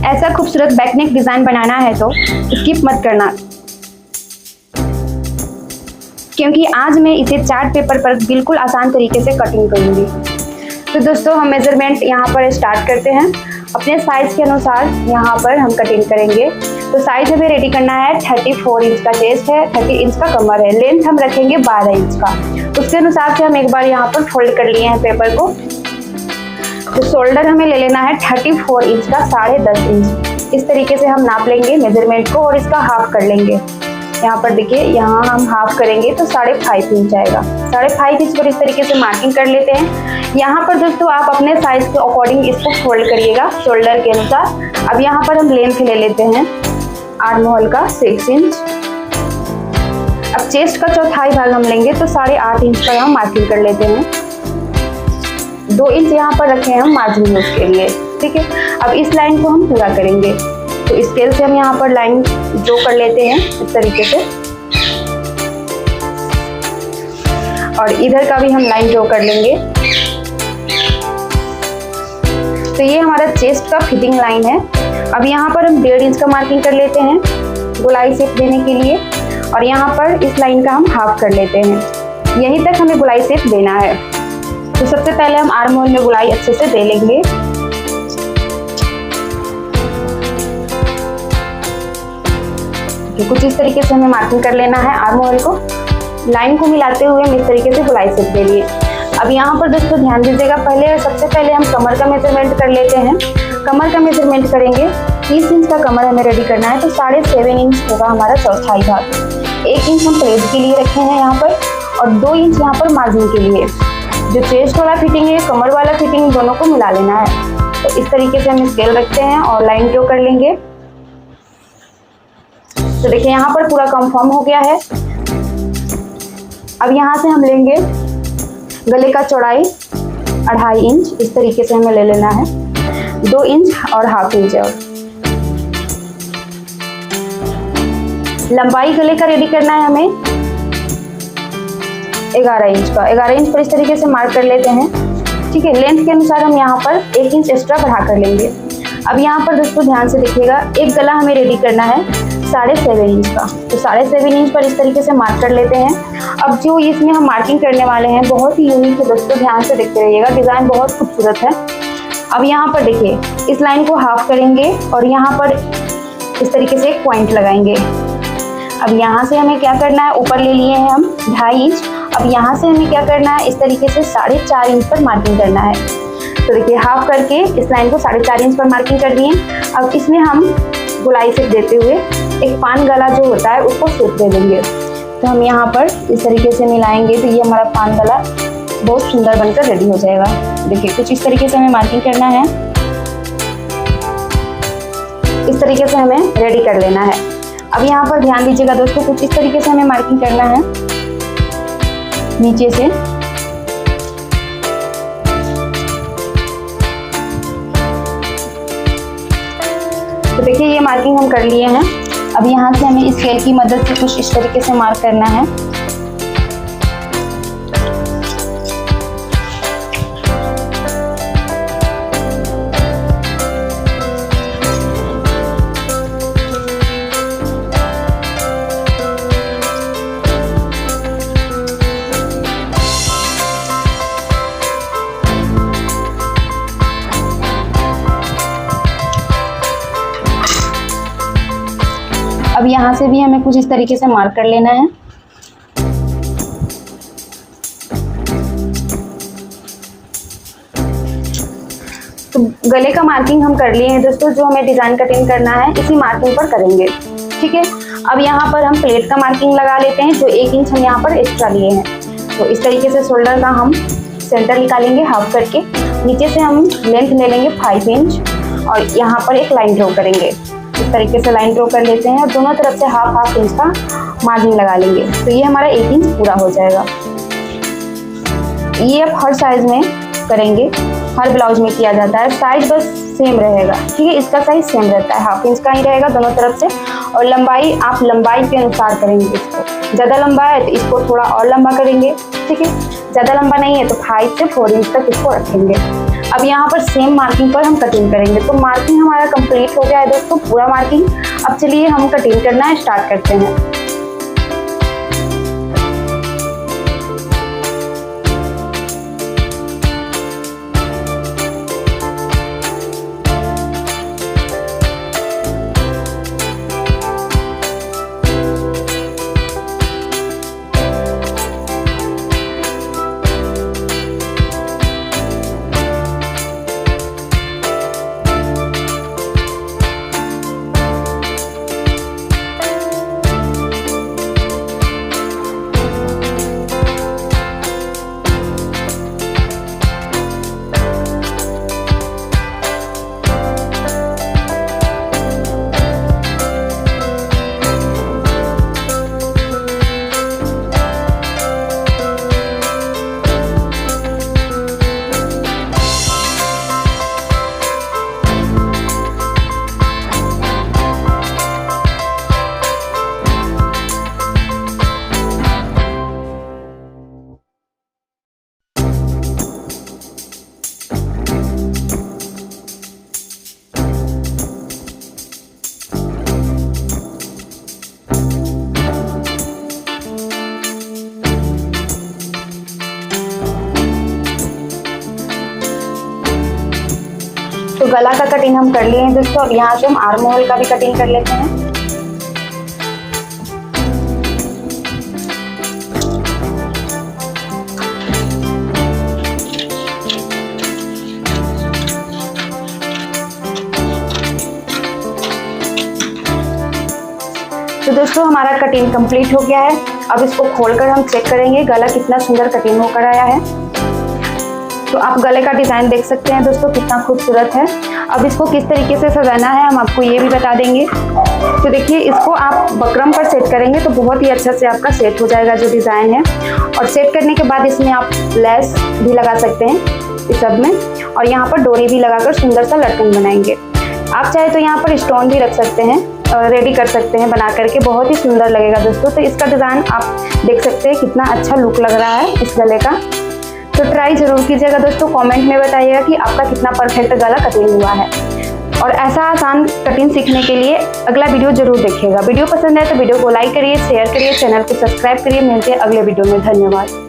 ऐसा खूबसूरत back neck design बनाना है तो स्किप मत करना, क्योंकि आज मैं इसे चार्ट पेपर पर बिल्कुल आसान तरीके से कटिंग करूँगी। तो दोस्तों हम मेज़रमेंट यहाँ पर स्टार्ट करते हैं। अपने साइज़ के अनुसार यहाँ पर हम कटिंग करेंगे। तो साइज़ हमें रेडी करना है, 34 इंच का चेस्ट है, 30 इंच का कमर है, लेंथ हम रखेंगे 12 इंच का। उसके अनुसार से हम एक बार यहाँ पर फोल्ड कर लिए हैं पेपर को। तो शोल्डर हमें ले लेना है 34 इंच का 10.5 इंच। इस तरीके से हम नाप लेंगे मेजरमेंट को और इसका हाफ कर लेंगे। यहाँ पर देखिए, यहाँ हम हाफ करेंगे तो 5.5 इंच आएगा। 5.5 इंच पर इस तरीके से मार्किंग कर लेते हैं। यहाँ पर दोस्तों आप अपने साइज के अकॉर्डिंग इसको फोल्ड करिएगा शोल्डर के अनुसार। अब यहाँ पर हम लेंथ ले लेते हैं आर्म होल का 6 इंच। अब चेस्ट का चौथाई भाग हम लेंगे तो 8.5 इंच पर हम मार्किंग कर लेते हैं। 2 इंच यहाँ पर रखे हैं हम मार्जिन यूज के लिए, ठीक है। अब इस लाइन को हम पूरा करेंगे। तो स्केल से हम यहाँ पर लाइन ड्रॉ कर लेते हैं इस तरीके से, और इधर का भी हम लाइन ड्रॉ कर लेंगे। तो ये हमारा चेस्ट का फिटिंग लाइन है। अब यहाँ पर हम 1.5 इंच का मार्किंग कर लेते हैं गोलाई शेप देने के लिए, और यहाँ पर इस लाइन का हम हाफ कर लेते हैं। यहीं तक हमें गोलाई शेप देना है। तो सबसे पहले हम आर्म होल में गोलाई अच्छे से दे लेंगे। कुछ इस तरीके से हमें मार्किंग कर लेना है आर्म होल को। लाइन को मिलाते हुए हम इस तरीके से गोलाई शेप दे लिए। अब यहाँ पर दोस्तों ध्यान दीजिएगा, सबसे पहले हम कमर का मेजरमेंट कर लेते हैं। कमर का मेजरमेंट करेंगे, 30 इंच का कमर हमें रेडी करना है। तो 7.5 इंच होगा हमारा चौथाई भाग। 1 इंच हम प्लेट के लिए रखे हैं यहाँ पर, और 2 इंच यहाँ पर मार्जिन के लिए। जो चेस्ट वाला फिटिंग है, कमर वाला फिटिंग, दोनों को मिला लेना है। तो इस तरीके से हम स्केल रखते हैं और लाइन ड्रॉ कर लेंगे। तो देखिए यहाँ पर पूरा कंफर्म हो गया है। अब यहाँ से हम लेंगे गले का चौड़ाई 2.5 इंच, इस तरीके से हमें ले लेना है। 2 इंच और ½ इंच और लंबाई गले का रेडी करना है हमें 11 इंच का। 11 इंच पर इस तरीके से मार्क कर लेते हैं, ठीक है। लेंथ के अनुसार हम यहाँ पर 1 इंच एक्स्ट्रा बढ़ा कर लेंगे। अब यहाँ पर दोस्तों ध्यान से देखिएगा, एक गला हमें रेडी करना है 7.5 इंच का। तो 7.5 इंच पर इस तरीके से मार्क कर लेते हैं। अब जो इसमें हम मार्किंग करने वाले हैं बहुत ही यूनिक है दोस्तों, ध्यान से देखते रहिएगा, डिज़ाइन बहुत खूबसूरत है। अब यहाँ पर देखिए, इस लाइन को हाफ करेंगे और यहाँ पर इस तरीके से एक पॉइंट लगाएंगे। अब यहाँ से हमें क्या करना है, ऊपर ले लिए हैं हम 2.5 इंच। अब यहाँ से हमें क्या करना है, इस तरीके से 4.5 इंच पर मार्किंग करना है। तो देखिए हाफ करके इस लाइन को 4.5 इंच पर मार्किंग कर दिए। अब इसमें हम गोलाई शेप देते हुए एक पान गला जो होता है उसको शेप दे देंगे। तो हम यहाँ पर इस तरीके से मिलाएंगे तो ये हमारा पान गला बहुत सुंदर बनकर रेडी हो जाएगा। देखिए कुछ इस तरीके से हमें मार्किंग करना है, इस तरीके से हमें रेडी कर लेना है। अब यहाँ पर ध्यान दीजिएगा दोस्तों, कुछ इस तरीके से हमें मार्किंग करना है नीचे से। तो देखिए ये मार्किंग हम कर लिए हैं। अब यहाँ से हमें स्केल की मदद से कुछ इस तरीके से मार्क करना है। अब यहाँ से भी हमें कुछ इस तरीके से मार्क कर लेना है। तो गले का मार्किंग हम कर लिए हैं दोस्तों। जो हमें डिजाइन कटिंग करना है इसी मार्किंग पर करेंगे, ठीक है। अब यहाँ पर हम प्लेट का मार्किंग लगा लेते हैं, जो 1 इंच हम यहाँ पर एक्स्ट्रा लिए हैं। तो इस तरीके से शोल्डर का हम सेंटर निकालेंगे हाफ करके। नीचे से हम लेंथ ले लेंगे 5 इंच और यहाँ पर एक लाइन ड्रॉ करेंगे। इस तरीके से लाइन ड्रॉ कर लेते हैं और दोनों तरफ से ½ इंच का मार्जिन लगा लेंगे। तो ये हमारा 1 इंच पूरा हो जाएगा। ये अब हर साइज में करेंगे, हर ब्लाउज में किया जाता है। साइज बस सेम रहेगा, ठीक है। इसका साइज सेम रहता है, ½ इंच का ही रहेगा दोनों तरफ से। और लंबाई आप लंबाई के अनुसार करेंगे इसको। ज़्यादा लंबा है तो इसको थोड़ा और लंबा करेंगे, ठीक है। ज़्यादा लंबा नहीं है तो 5 से 4 इंच तक इसको रखेंगे। अब यहाँ पर सेम मार्किंग पर हम कटिंग करेंगे। तो मार्किंग हमारा कंप्लीट हो गया है दोस्तों, पूरा मार्किंग। अब चलिए हम कटिंग करना स्टार्ट करते हैं। तो गला का कटिंग हम कर लिए हैं दोस्तों। अब यहाँ से हम आर्म होल का भी कटिंग कर लेते हैं। तो दोस्तों हमारा कटिंग कंप्लीट हो गया है। अब इसको खोलकर हम चेक करेंगे गला कितना सुंदर कटिंग होकर आया है। तो आप गले का डिज़ाइन देख सकते हैं दोस्तों, कितना खूबसूरत है। अब इसको किस तरीके से सजाना है हम आपको ये भी बता देंगे। तो देखिए, इसको आप बकरम पर सेट करेंगे तो बहुत ही अच्छा से आपका सेट हो जाएगा जो डिज़ाइन है। और सेट करने के बाद इसमें आप लेस भी लगा सकते हैं इस सब में, और यहाँ पर डोरी भी लगाकर सुंदर सा लटकन बनाएंगे। आप चाहे तो यहाँ पर स्टोन भी रख सकते हैं, रेडी कर सकते हैं बना करके, बहुत ही सुंदर लगेगा दोस्तों। तो इसका डिज़ाइन आप देख सकते हैं कितना अच्छा लुक लग रहा है इस गले का। तो ट्राई जरूर कीजिएगा दोस्तों, कमेंट में बताइएगा कि आपका कितना परफेक्ट गला कटिंग हुआ है। और ऐसा आसान कटिंग सीखने के लिए अगला वीडियो जरूर देखिएगा। वीडियो पसंद है तो वीडियो को लाइक करिए, शेयर करिए, चैनल को सब्सक्राइब करिए। मिलते हैं अगले वीडियो में। धन्यवाद।